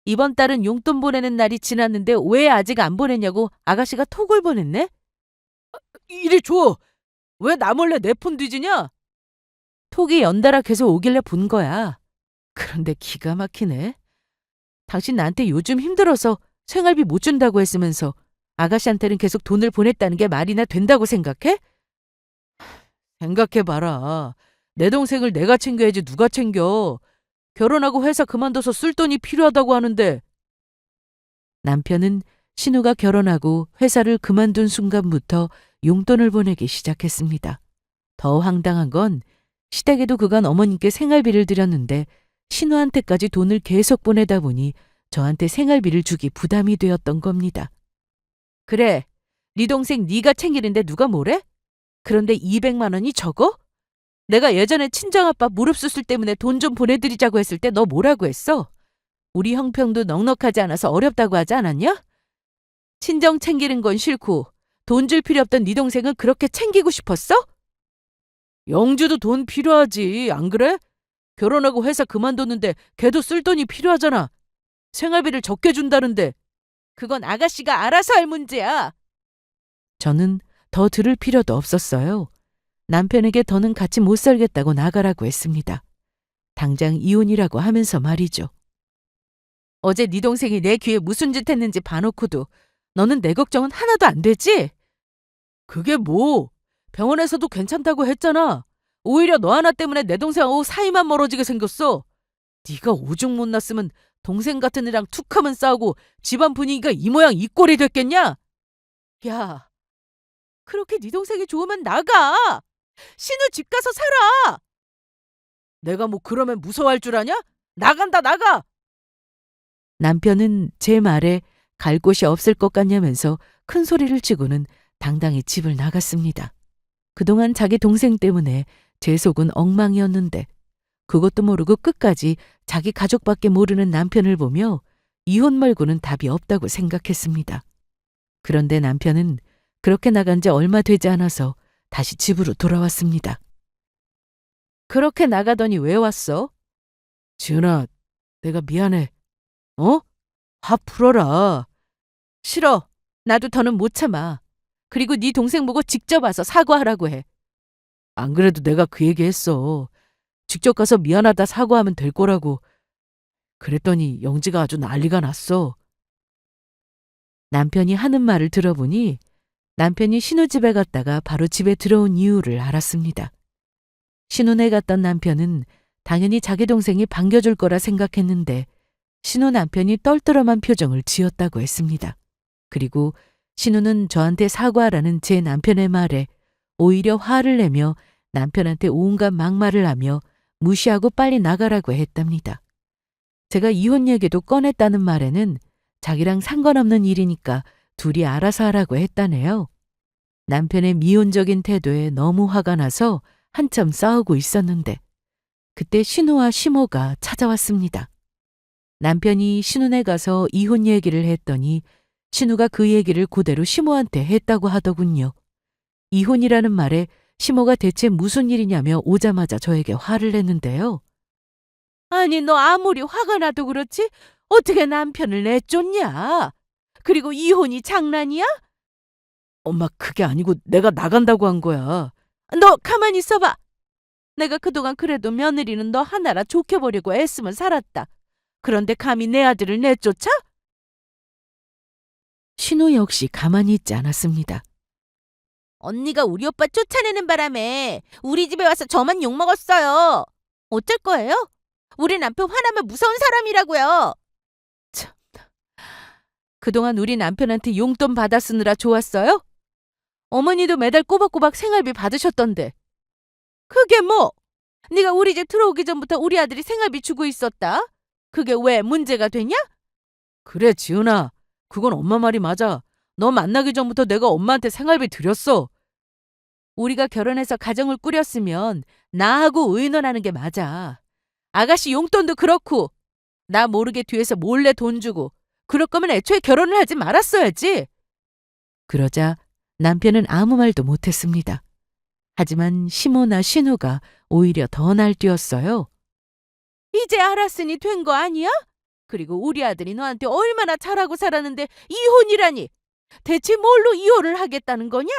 이번 달은 용돈 보내는 날이 지났는데 왜 아직 안 보냈냐고 아가씨가 톡을 보냈네? 이리 줘! 왜 나 몰래 내 폰 뒤지냐? 톡이 연달아 계속 오길래 본 거야. 그런데 기가 막히네. 당신 나한테 요즘 힘들어서 생활비 못 준다고 했으면서 아가씨한테는 계속 돈을 보냈다는 게 말이나 된다고 생각해? 생각해봐라. 내 동생을 내가 챙겨야지 누가 챙겨. 결혼하고 회사 그만둬서 쓸 돈이 필요하다고 하는데. 남편은 신우가 결혼하고 회사를 그만둔 순간부터 용돈을 보내기 시작했습니다. 더 황당한 건 시댁에도 그간 어머님께 생활비를 드렸는데 신우한테까지 돈을 계속 보내다 보니 저한테 생활비를 주기 부담이 되었던 겁니다. 그래, 네 동생 네가 챙기는데 누가 뭐래? 그런데 200만 원이 적어? 내가 예전에 친정아빠 무릎 수술 때문에 돈 좀 보내드리자고 했을 때 너 뭐라고 했어? 우리 형편도 넉넉하지 않아서 어렵다고 하지 않았냐? 친정 챙기는 건 싫고 돈 줄 필요 없던 네 동생은 그렇게 챙기고 싶었어? 영주도 돈 필요하지, 안 그래? 결혼하고 회사 그만뒀는데 걔도 쓸 돈이 필요하잖아. 생활비를 적게 준다는데. 그건 아가씨가 알아서 할 문제야. 저는 더 들을 필요도 없었어요. 남편에게 더는 같이 못 살겠다고 나가라고 했습니다. 당장 이혼이라고 하면서 말이죠. 어제 네 동생이 내 귀에 무슨 짓 했는지 봐놓고도 너는 내 걱정은 하나도 안 되지? 그게 뭐? 병원에서도 괜찮다고 했잖아. 오히려 너 하나 때문에 내 동생하고 사이만 멀어지게 생겼어. 네가 오죽 못났으면 동생 같은 애랑 툭하면 싸우고 집안 분위기가 이 모양 이 꼴이 됐겠냐? 야, 그렇게 네 동생이 좋으면 나가. 신우 집 가서 살아. 내가 뭐 그러면 무서워할 줄 아냐? 나간다 나가. 남편은 제 말에 갈 곳이 없을 것 같냐면서 큰 소리를 치고는 당당히 집을 나갔습니다. 그동안 자기 동생 때문에 제 속은 엉망이었는데 그것도 모르고 끝까지 자기 가족밖에 모르는 남편을 보며 이혼 말고는 답이 없다고 생각했습니다. 그런데 남편은 그렇게 나간 지 얼마 되지 않아서 다시 집으로 돌아왔습니다. 그렇게 나가더니 왜 왔어? 지은아, 내가 미안해. 어? 화 풀어라. 싫어. 나도 더는 못 참아. 그리고 네 동생 보고 직접 와서 사과하라고 해. 안 그래도 내가 그 얘기 했어. 직접 가서 미안하다 사과하면 될 거라고. 그랬더니 영지가 아주 난리가 났어. 남편이 하는 말을 들어보니 남편이 신우집에 갔다가 바로 집에 들어온 이유를 알았습니다. 신혼에 갔던 남편은 당연히 자기 동생이 반겨줄 거라 생각했는데 신우 남편이 떨떠름한 표정을 지었다고 했습니다. 그리고 신우는 저한테 사과하라는 제 남편의 말에 오히려 화를 내며 남편한테 온갖 막말을 하며 무시하고 빨리 나가라고 했답니다. 제가 이혼 얘기도 꺼냈다는 말에는 자기랑 상관없는 일이니까 둘이 알아서 하라고 했다네요. 남편의 미온적인 태도에 너무 화가 나서 한참 싸우고 있었는데 그때 신우와 시모가 찾아왔습니다. 남편이 신혼에 가서 이혼 얘기를 했더니 신우가 그 얘기를 그대로 시모한테 했다고 하더군요. 이혼이라는 말에 시모가 대체 무슨 일이냐며 오자마자 저에게 화를 냈는데요. 아니 너 아무리 화가 나도 그렇지 어떻게 남편을 내쫓냐? 그리고 이혼이 장난이야? 엄마 그게 아니고 내가 나간다고 한 거야. 너 가만히 있어봐. 내가 그동안 그래도 며느리는 너 하나라 좋게 보려고 애쓰면 살았다. 그런데 감히 내 아들을 내쫓아? 신우 역시 가만히 있지 않았습니다. 언니가 우리 오빠 쫓아내는 바람에 우리 집에 와서 저만 욕먹었어요. 어쩔 거예요? 우리 남편 화나면 무서운 사람이라고요. 그동안 우리 남편한테 용돈 받아 쓰느라 좋았어요? 어머니도 매달 꼬박꼬박 생활비 받으셨던데. 그게 뭐? 네가 우리 집 들어오기 전부터 우리 아들이 생활비 주고 있었다. 그게 왜 문제가 되냐? 그래 지은아. 그건 엄마 말이 맞아. 너 만나기 전부터 내가 엄마한테 생활비 드렸어. 우리가 결혼해서 가정을 꾸렸으면 나하고 의논하는 게 맞아. 아가씨 용돈도 그렇고 나 모르게 뒤에서 몰래 돈 주고 그럴 거면 애초에 결혼을 하지 말았어야지. 그러자 남편은 아무 말도 못했습니다. 하지만 시모나 신우가 오히려 더 날뛰었어요. 이제 알았으니 된 거 아니야? 그리고 우리 아들이 너한테 얼마나 잘하고 살았는데 이혼이라니. 대체 뭘로 이혼을 하겠다는 거냐?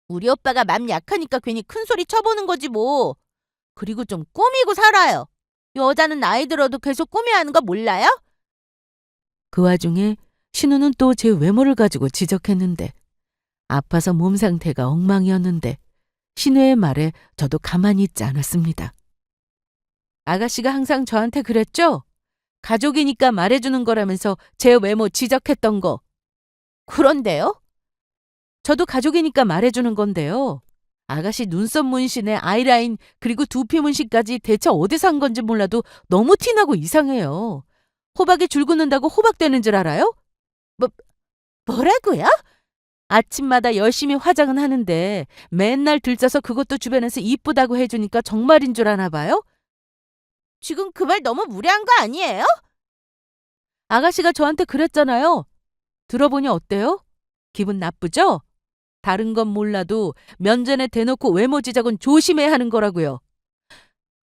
우리 오빠가 맘 약하니까 괜히 큰 소리 쳐보는 거지 뭐. 그리고 좀 꾸미고 살아요. 여자는 나이 들어도 계속 꾸며야 하는 거 몰라요? 그 와중에 신우는 또 제 외모를 가지고 지적했는데 아파서 몸 상태가 엉망이었는데 신우의 말에 저도 가만히 있지 않았습니다. 아가씨가 항상 저한테 그랬죠? 가족이니까 말해주는 거라면서 제 외모 지적했던 거. 그런데요? 저도 가족이니까 말해주는 건데요. 아가씨 눈썹 문신에 아이라인 그리고 두피 문신까지 대체 어디서 한 건지 몰라도 너무 티나고 이상해요. 호박에 줄 긋는다고 호박되는 줄 알아요? 뭐라고요? 아침마다 열심히 화장은 하는데 맨날 들짜서 그것도 주변에서 이쁘다고 해주니까 정말인 줄 아나 봐요? 지금 그 말 너무 무례한 거 아니에요? 아가씨가 저한테 그랬잖아요. 들어보니 어때요? 기분 나쁘죠? 다른 건 몰라도 면전에 대놓고 외모 지적은 조심해야 하는 거라고요.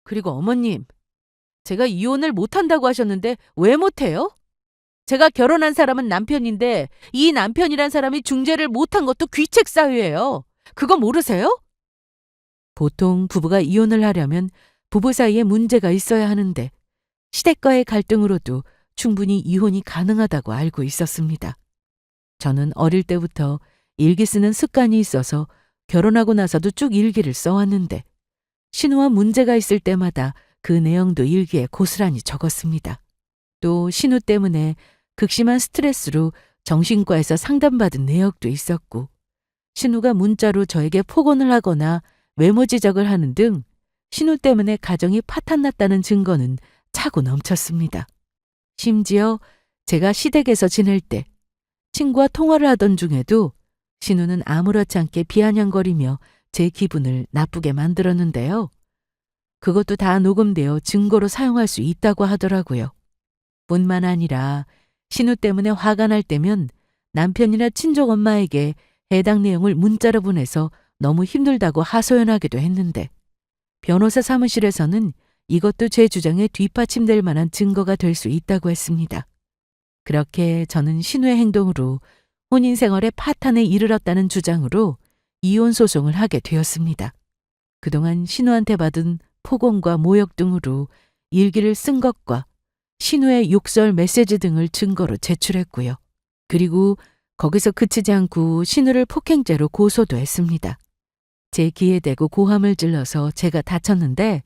그리고 어머님, 제가 이혼을 못한다고 하셨는데 왜 못해요? 제가 결혼한 사람은 남편인데 이 남편이란 사람이 중재를 못한 것도 귀책 사유예요. 그거 모르세요? 보통 부부가 이혼을 하려면 부부 사이에 문제가 있어야 하는데 시댁과의 갈등으로도 충분히 이혼이 가능하다고 알고 있었습니다. 저는 어릴 때부터 일기 쓰는 습관이 있어서 결혼하고 나서도 쭉 일기를 써왔는데 신우와 문제가 있을 때마다 그 내용도 일기에 고스란히 적었습니다. 또 신우 때문에 극심한 스트레스로 정신과에서 상담받은 내역도 있었고 신우가 문자로 저에게 폭언을 하거나 외모 지적을 하는 등 신우 때문에 가정이 파탄났다는 증거는 차고 넘쳤습니다. 심지어 제가 시댁에서 지낼 때 친구와 통화를 하던 중에도 신우는 아무렇지 않게 비아냥거리며 제 기분을 나쁘게 만들었는데요. 그것도 다 녹음되어 증거로 사용할 수 있다고 하더라고요. 뿐만 아니라 신우 때문에 화가 날 때면 남편이나 친족 엄마에게 해당 내용을 문자로 보내서 너무 힘들다고 하소연하기도 했는데 변호사 사무실에서는 이것도 제 주장에 뒷받침될 만한 증거가 될 수 있다고 했습니다. 그렇게 저는 신우의 행동으로 혼인 생활의 파탄에 이르렀다는 주장으로 이혼 소송을 하게 되었습니다. 그동안 신우한테 받은 폭언과 모욕 등으로 일기를 쓴 것과 신우의 욕설 메시지 등을 증거로 제출했고요. 그리고 거기서 그치지 않고 신우를 폭행죄로 고소도 했습니다. 제 귀에 대고 고함을 질러서 제가 다쳤는데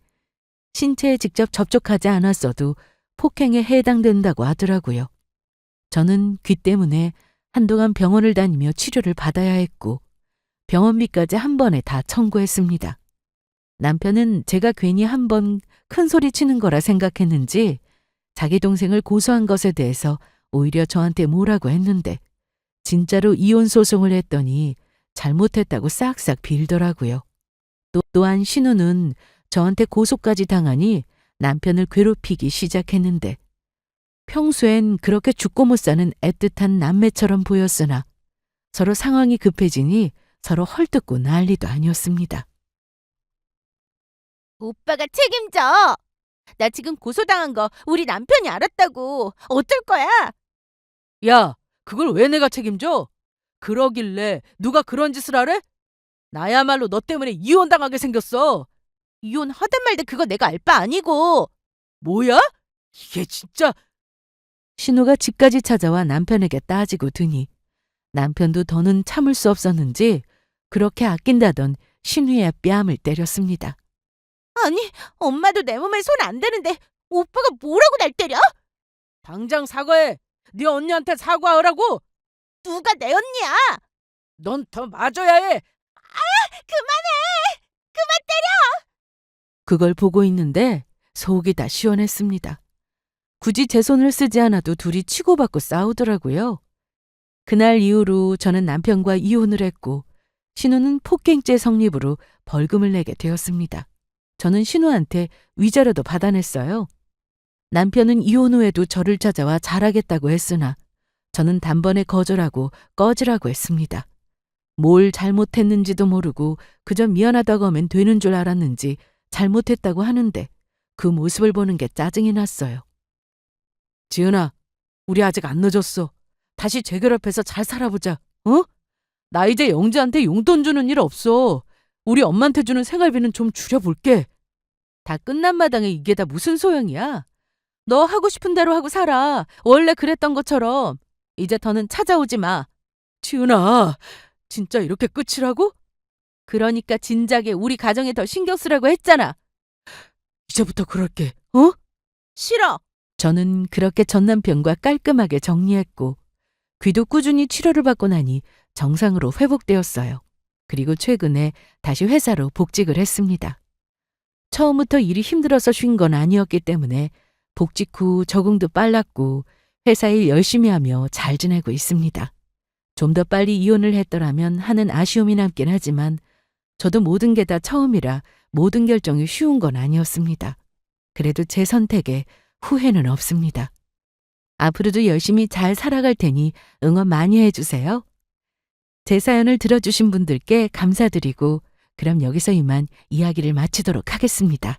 신체에 직접 접촉하지 않았어도 폭행에 해당된다고 하더라고요. 저는 귀 때문에 한동안 병원을 다니며 치료를 받아야 했고 병원비까지 한 번에 다 청구했습니다. 남편은 제가 괜히 한 번 큰 소리 치는 거라 생각했는지 자기 동생을 고소한 것에 대해서 오히려 저한테 뭐라고 했는데 진짜로 이혼 소송을 했더니 잘못했다고 싹싹 빌더라고요. 또한 신우는 저한테 고소까지 당하니 남편을 괴롭히기 시작했는데 평소엔 그렇게 죽고 못 사는 애틋한 남매처럼 보였으나 서로 상황이 급해지니 서로 헐뜯고 난리도 아니었습니다. 오빠가 책임져! 나 지금 고소당한 거 우리 남편이 알았다고. 어쩔 거야? 야, 그걸 왜 내가 책임져? 그러길래 누가 그런 짓을 하래? 나야말로 너 때문에 이혼당하게 생겼어. 이혼하든 말든 그거 내가 알 바 아니고. 뭐야? 이게 진짜... 신우가 집까지 찾아와 남편에게 따지고 드니 남편도 더는 참을 수 없었는지 그렇게 아낀다던 신우의 뺨을 때렸습니다. 아니, 엄마도 내 몸에 손 안 대는데 오빠가 뭐라고 날 때려? 당장 사과해. 네 언니한테 사과하라고. 누가 내 언니야? 넌 더 맞아야 해. 그만해! 그만 때려! 그걸 보고 있는데 속이 다 시원했습니다. 굳이 제 손을 쓰지 않아도 둘이 치고받고 싸우더라고요. 그날 이후로 저는 남편과 이혼을 했고 신우는 폭행죄 성립으로 벌금을 내게 되었습니다. 저는 신우한테 위자료도 받아냈어요. 남편은 이혼 후에도 저를 찾아와 잘하겠다고 했으나 저는 단번에 거절하고 꺼지라고 했습니다. 뭘 잘못했는지도 모르고 그저 미안하다고 하면 되는 줄 알았는지 잘못했다고 하는데 그 모습을 보는 게 짜증이 났어요. 지은아, 우리 아직 안 늦었어. 다시 재결합해서 잘 살아보자. 어? 나 이제 영재한테 용돈 주는 일 없어. 우리 엄마한테 주는 생활비는 좀 줄여볼게. 다 끝난 마당에 이게 다 무슨 소용이야? 너 하고 싶은 대로 하고 살아. 원래 그랬던 것처럼. 이제 더는 찾아오지 마. 지은아, 진짜 이렇게 끝이라고? 그러니까 진작에 우리 가정에 더 신경 쓰라고 했잖아. 이제부터 그럴게. 어? 싫어. 저는 그렇게 전 남편과 깔끔하게 정리했고 귀도 꾸준히 치료를 받고 나니 정상으로 회복되었어요. 그리고 최근에 다시 회사로 복직을 했습니다. 처음부터 일이 힘들어서 쉰 건 아니었기 때문에 복직 후 적응도 빨랐고 회사 일 열심히 하며 잘 지내고 있습니다. 좀 더 빨리 이혼을 했더라면 하는 아쉬움이 남긴 하지만 저도 모든 게 다 처음이라 모든 결정이 쉬운 건 아니었습니다. 그래도 제 선택에 후회는 없습니다. 앞으로도 열심히 잘 살아갈 테니 응원 많이 해주세요. 제 사연을 들어주신 분들께 감사드리고 그럼 여기서 이만 이야기를 마치도록 하겠습니다.